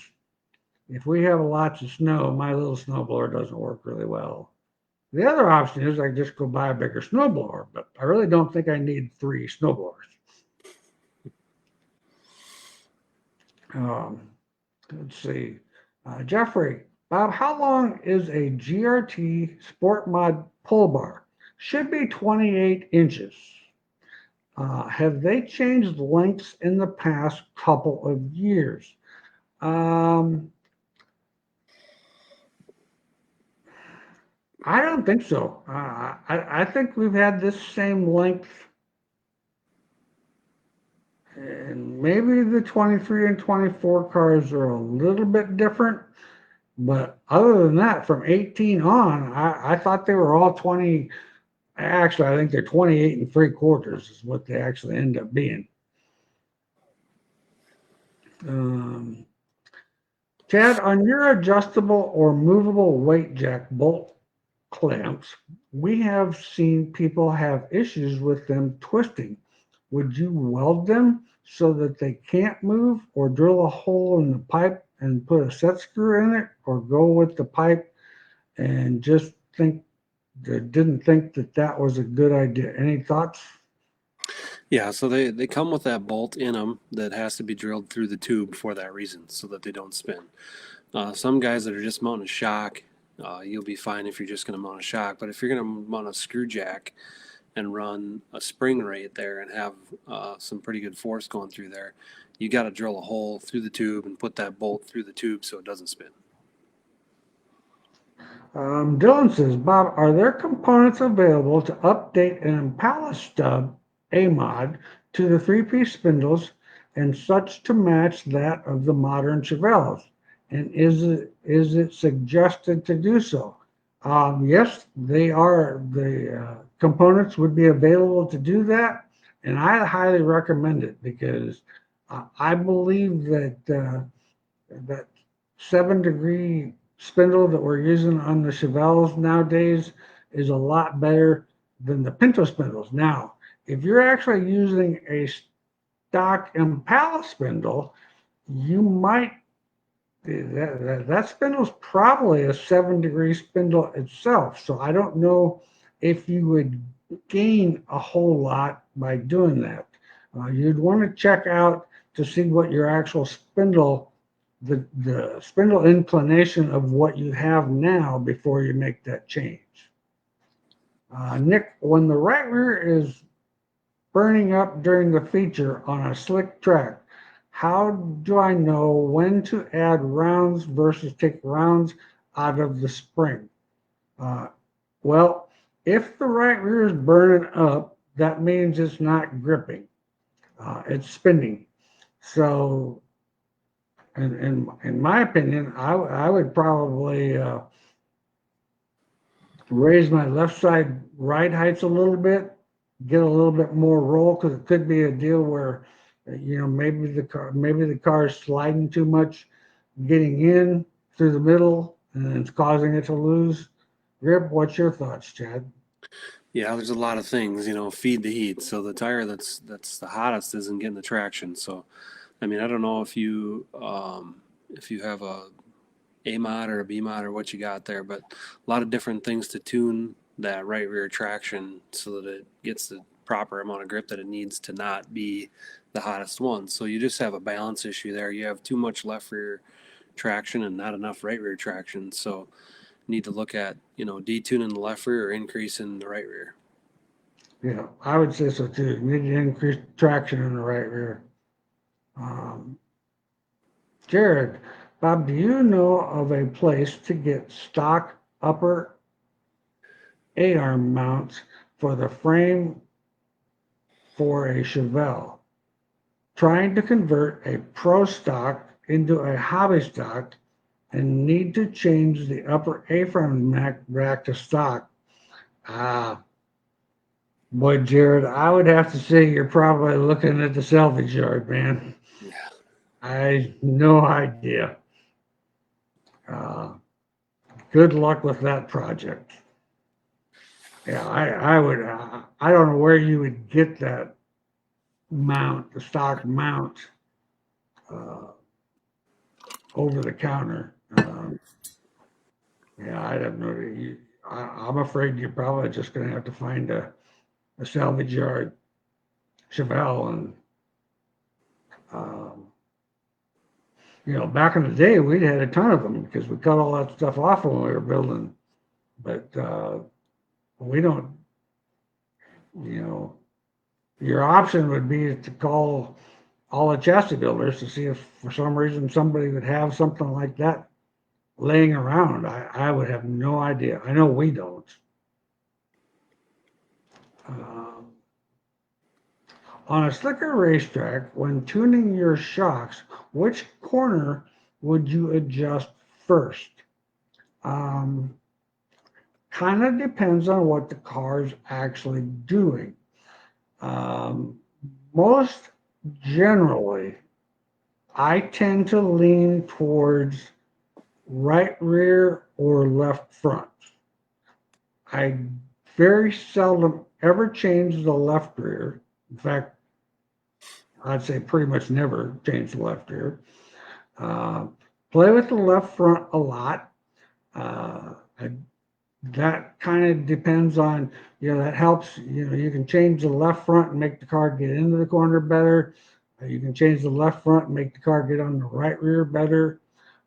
if we have lots of snow, my little snowblower doesn't work really well. The other option is I just go buy a bigger snowblower, but I really don't think I need 3 snowblowers. Um, let's see. Jeffrey, Bob, how long is a GRT Sport Mod pull bar? Should be 28 inches. Have they changed lengths in the past couple of years? Um, I don't think so. I think we've had this same length, and maybe the 23 and 24 cars are a little bit different. But other than that, from 18 on, I thought they were all 20. Actually, I think they're 28 and 3/4 is what they actually end up being. Um, Chad, on your adjustable or movable weight jack bolt clamps, we have seen people have issues with them twisting. Would you weld them so that they can't move, or drill a hole in the pipe and put a set screw in it, or go with the pipe and just didn't think that that was a good idea? Any thoughts? Yeah, so they come with that bolt in them that has to be drilled through the tube for that reason, so that they don't spin. Some guys that are just mounting a shock, you'll be fine if you're just going to mount a shock. But if you're going to mount a screw jack and run a spring rate there and have some pretty good force going through there, you got to drill a hole through the tube and put that bolt through the tube so it doesn't spin. Dylan says, Bob, are there components available to update an Impala stub A mod to the 3-piece spindles and such to match that of the modern Chevelles? And is it suggested to do so? Yes, they are. The components would be available to do that, and I highly recommend it because I believe that 7-degree spindle that we're using on the Chevelles nowadays is a lot better than the Pinto spindles. Now, if you're actually using a stock Impala spindle, you might that spindle is probably a 7-degree spindle itself. So I don't know if you would gain a whole lot by doing that. You'd want to check out to see what your actual spindle, the spindle inclination of what you have now before you make that change. Nick, when the right rear is burning up during the feature on a slick track, how do I know when to add rounds versus take rounds out of the spring? Uh, well, if the right rear is burning up, that means it's not gripping. It's spinning. So, in my opinion, I would probably raise my left side ride heights a little bit, get a little bit more roll, because it could be a deal where maybe the car is sliding too much, getting in through the middle, and it's causing it to lose grip. What's your thoughts, Chad? Yeah, there's a lot of things, feed the heat. So the tire that's the hottest isn't getting the traction. So, I mean, I don't know if you have a mod or a B mod or what you got there, but a lot of different things to tune that right rear traction so that it gets the proper amount of grip that it needs to not be the hottest one. So you just have a balance issue there. You have too much left rear traction and not enough right rear traction. So you need to look at, detuning the left rear or increasing the right rear. Yeah, I would say so too. You need to increase traction in the right rear. Jared, Bob, do you know of a place to get stock upper A-arm mounts for the frame for a Chevelle? Trying to convert a pro stock into a hobby stock and need to change the upper A-frame back to stock. Boy, Jared, I would have to say you're probably looking at the salvage yard, man. Yeah. I no idea. Uh, Good luck with that project. Yeah, I would. I don't know where you would get that mount, the stock mount, uh, over the counter. Yeah, I don't know. I'm afraid you're probably just going to have to find a salvage yard Chevelle, and um, back in the day, we'd had a ton of them because we cut all that stuff off when we were building. But we don't. Your option would be to call all the chassis builders to see if for some reason somebody would have something like that laying around. I would have no idea. I know we don't. Um, on a slicker racetrack, when tuning your shocks, which corner would you adjust first? Um, Kind of depends on what the car's actually doing. Um, Most generally, I tend to lean towards right rear or left front. I very seldom ever change the left rear. In fact, I'd say pretty much never change the left rear. Uh, Play with the left front a lot. I that kind of depends on, that helps. You can change the left front and make the car get into the corner better. You can change the left front and make the car get on the right rear better.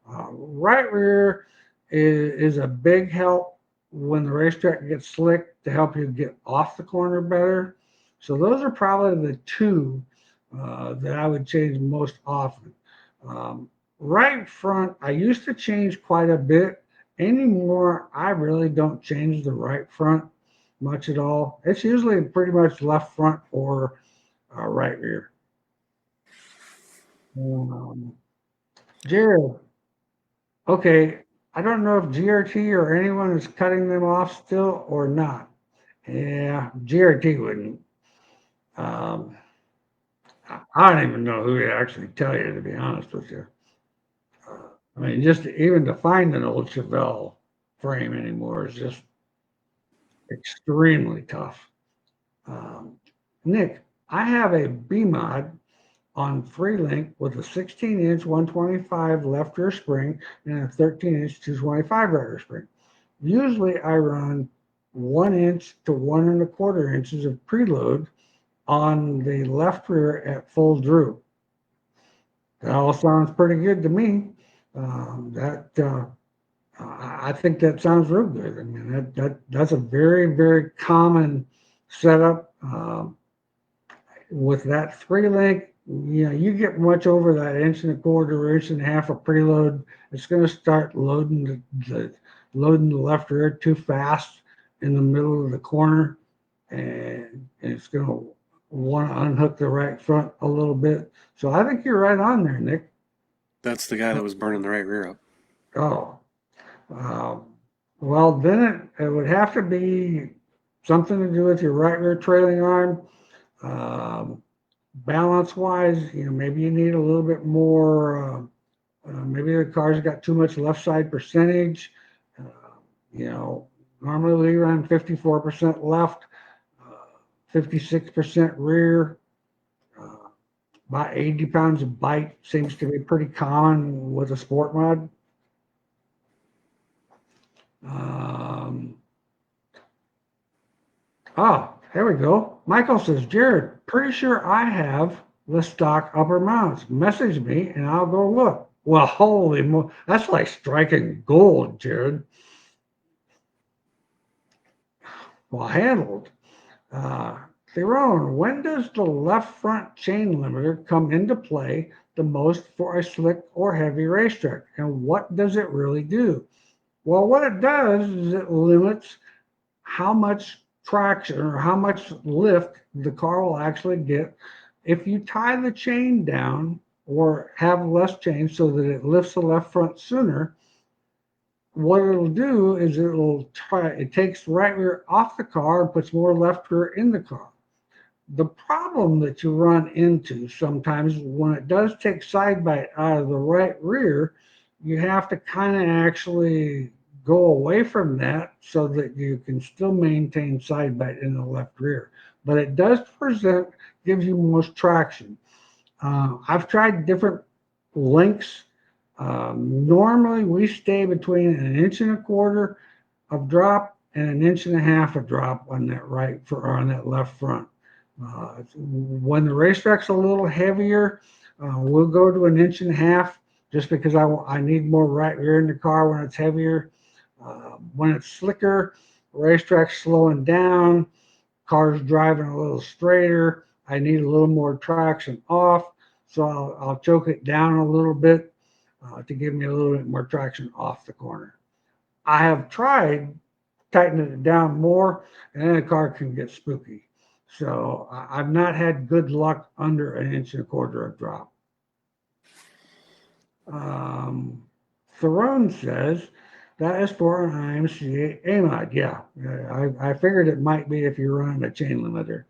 Right rear is a big help when the racetrack gets slick to help you get off the corner better. So those are probably the two that I would change most often. Right front, I used to change quite a bit. Anymore, I really don't change the right front much at all. It's usually pretty much left front or right rear. Um, Jared, okay, I don't know if GRT or anyone is cutting them off still or not. Yeah, GRT wouldn't. Um, I don't even know who to actually tell you, to be honest with you. I mean, just even to find an old Chevelle frame anymore is just extremely tough. Um, Nick, I have a B mod on 3-link with a 16-inch 125 left rear spring and a 13-inch 225 right rear spring. Usually I run 1 inch to 1 1/4 inches of preload on the left rear at full droop. That all sounds pretty good to me. I think that sounds real good. I mean, that's a very, very common setup. With that 3-link, you get much over that 1 1/4, 1.5 of preload, it's going to start loading the left rear too fast in the middle of the corner, and it's going to want to unhook the right front a little bit. So I think you're right on there, Nick. That's the guy that was burning the right rear up. Oh, well, then it would have to be something to do with your right rear trailing arm. Balance wise, maybe you need a little bit more. Maybe the car's got too much left side percentage. Normally we run 54% left, 56% rear. About 80 pounds of bite seems to be pretty common with a sport mod. Oh, there we go. Michael says, Jared, pretty sure I have the stock upper mounts. Message me and I'll go look. Well, holy that's like striking gold, Jared. Well handled. Uh, Theron, when does the left front chain limiter come into play the most for a slick or heavy racetrack? And what does it really do? Well, what it does is it limits how much traction or how much lift the car will actually get if you tie the chain down or have less chain so that it lifts the left front sooner. What it'll do is it takes right rear off the car and puts more left rear in the car. The problem that you run into sometimes when it does take side bite out of the right rear, you have to kind of actually go away from that so that you can still maintain side bite in the left rear. But it does gives you most traction. I've tried different lengths. Normally, we stay between an inch and a quarter of drop and an inch and a half of drop on that on that left front. When the racetrack's a little heavier, we'll go to an inch and a half just because I need more right rear in the car when it's heavier. When it's slicker, racetrack's slowing down, car's driving a little straighter. I need a little more traction off, so I'll choke it down a little bit to give me a little bit more traction off the corner. I have tried tightening it down more, and then the car can get spooky. So I've not had good luck under an inch and a quarter of drop. Theron says that is for an IMCA AMOD. Yeah, I figured it might be if you're running a chain limiter.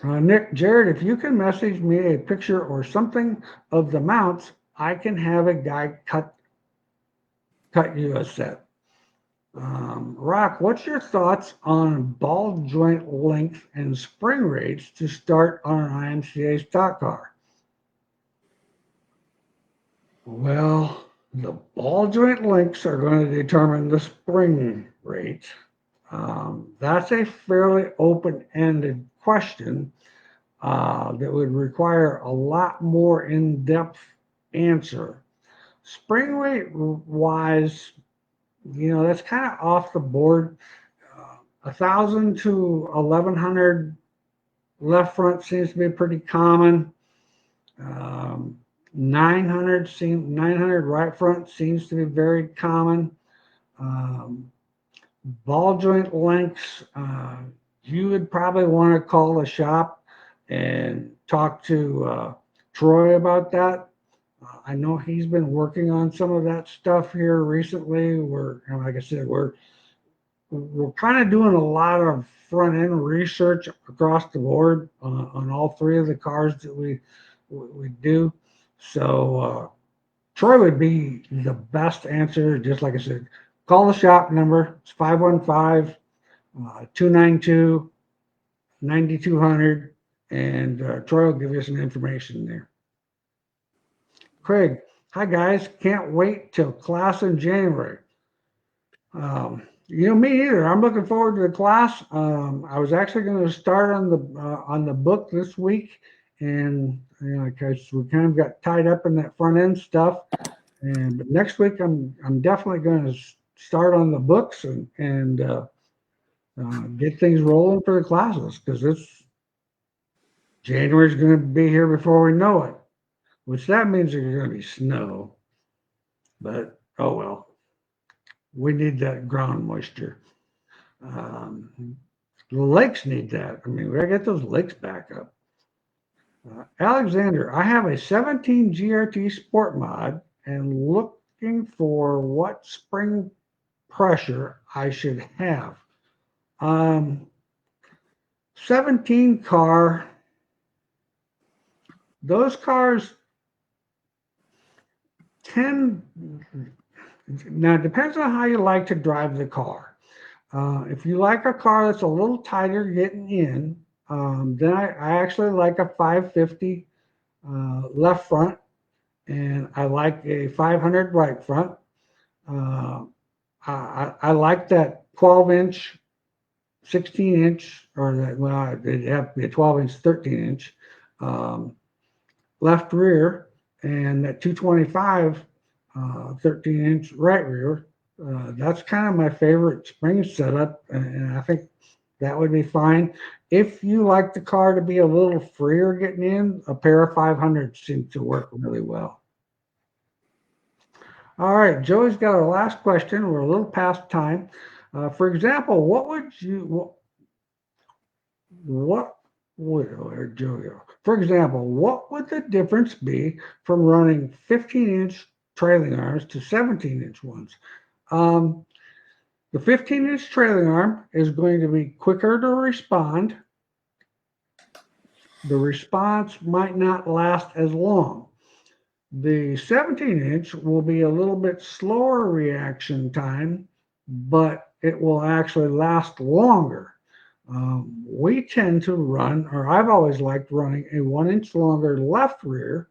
Nick, Jared, if you can message me a picture or something of the mounts, I can have a guy cut you a set. Rock, what's your thoughts on ball joint length and spring rates to start on an IMCA stock car? Well, the ball joint lengths are going to determine the spring rate. That's a fairly open-ended question that would require a lot more in-depth answer. Spring rate wise, that's kind of off the board. 1,000 to 1,100 left front seems to be pretty common. 900 right front seems to be very common. Ball joint lengths, you would probably want to call the shop and talk to Troy about that. I know he's been working on some of that stuff here recently. Like I said, we're kind of doing a lot of front end research across the board on all three of the cars that we do. So Troy would be the best answer. Just like I said, call the shop number. It's 515-292-9200, and Troy will give you some information there. Craig, hi guys, can't wait till class in January. Me either. I'm looking forward to the class. I was actually going to start on the book this week, and because we kind of got tied up in that front end stuff. But next week I'm definitely going to start on the books and get things rolling for the classes, because January's going to be here before we know it. Which that means there's going to be snow, but oh well. We need that ground moisture. The lakes need that. I mean, we got to get those lakes back up. Alexander, I have a 17 GRT Sport Mod and looking for what spring pressure I should have. 17 car, those cars now it depends on how you like to drive the car. If you like a car that's a little tighter getting in, then I actually like a 550 left front, and I like a 500 right front. I like that 12-inch 16-inch, or it'd have to be a 12-inch, 13-inch left rear, and that 225 13-inch right rear. That's kind of my favorite spring setup, and I think that would be fine. If you like the car to be a little freer getting in, a pair of 500s seems to work really well. All right, Joey's got our last question. We're a little past time. For example, what would you, what would, or Joey, for example, what would the difference be from running 15-inch trailing arms to 17-inch ones? The 15-inch trailing arm is going to be quicker to respond. The response might not last as long. The 17-inch will be a little bit slower reaction time, but it will actually last longer. We tend to run, or I've always liked running a 1 inch longer left rear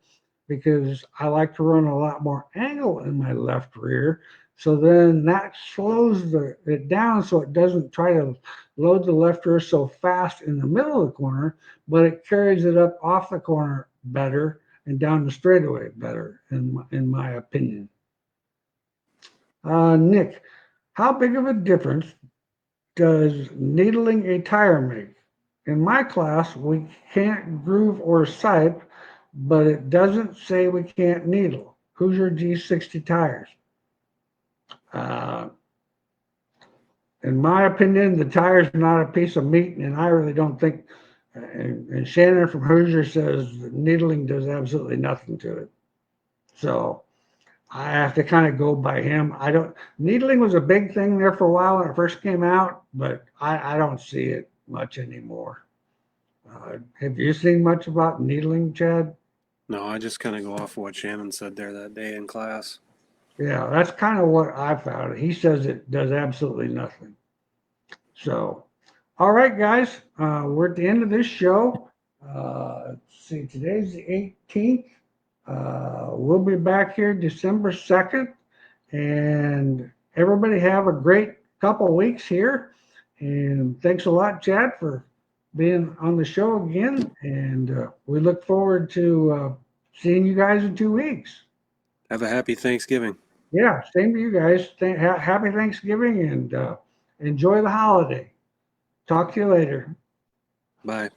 because I like to run a lot more angle in my left rear. So then that slows it down so it doesn't try to load the left rear so fast in the middle of the corner, but it carries it up off the corner better and down the straightaway better, in my opinion. Nick, how big of a difference does needling a tire make? In my class, we can't groove or sipe, but it doesn't say we can't needle. Hoosier G60 tires. In my opinion, the tire's not a piece of meat, and I really don't think, and Shannon from Hoosier says that needling does absolutely nothing to it. So I have to kind of go by him. Needling was a big thing there for a while when it first came out, but I don't see it much anymore. Have you seen much about needling, Chad? No, I just kind of go off of what Shannon said there that day in class. Yeah, that's kind of what I found. He says it does absolutely nothing. So, all right, guys, we're at the end of this show. Let's see, today's the 18th. We'll be back here December 2nd, and everybody have a great couple weeks here. And thanks a lot, Chad, for being on the show again. And we look forward to seeing you guys in 2 weeks. Have a happy Thanksgiving. Yeah, same to you guys. Happy Thanksgiving and enjoy the holiday. Talk to you later. Bye.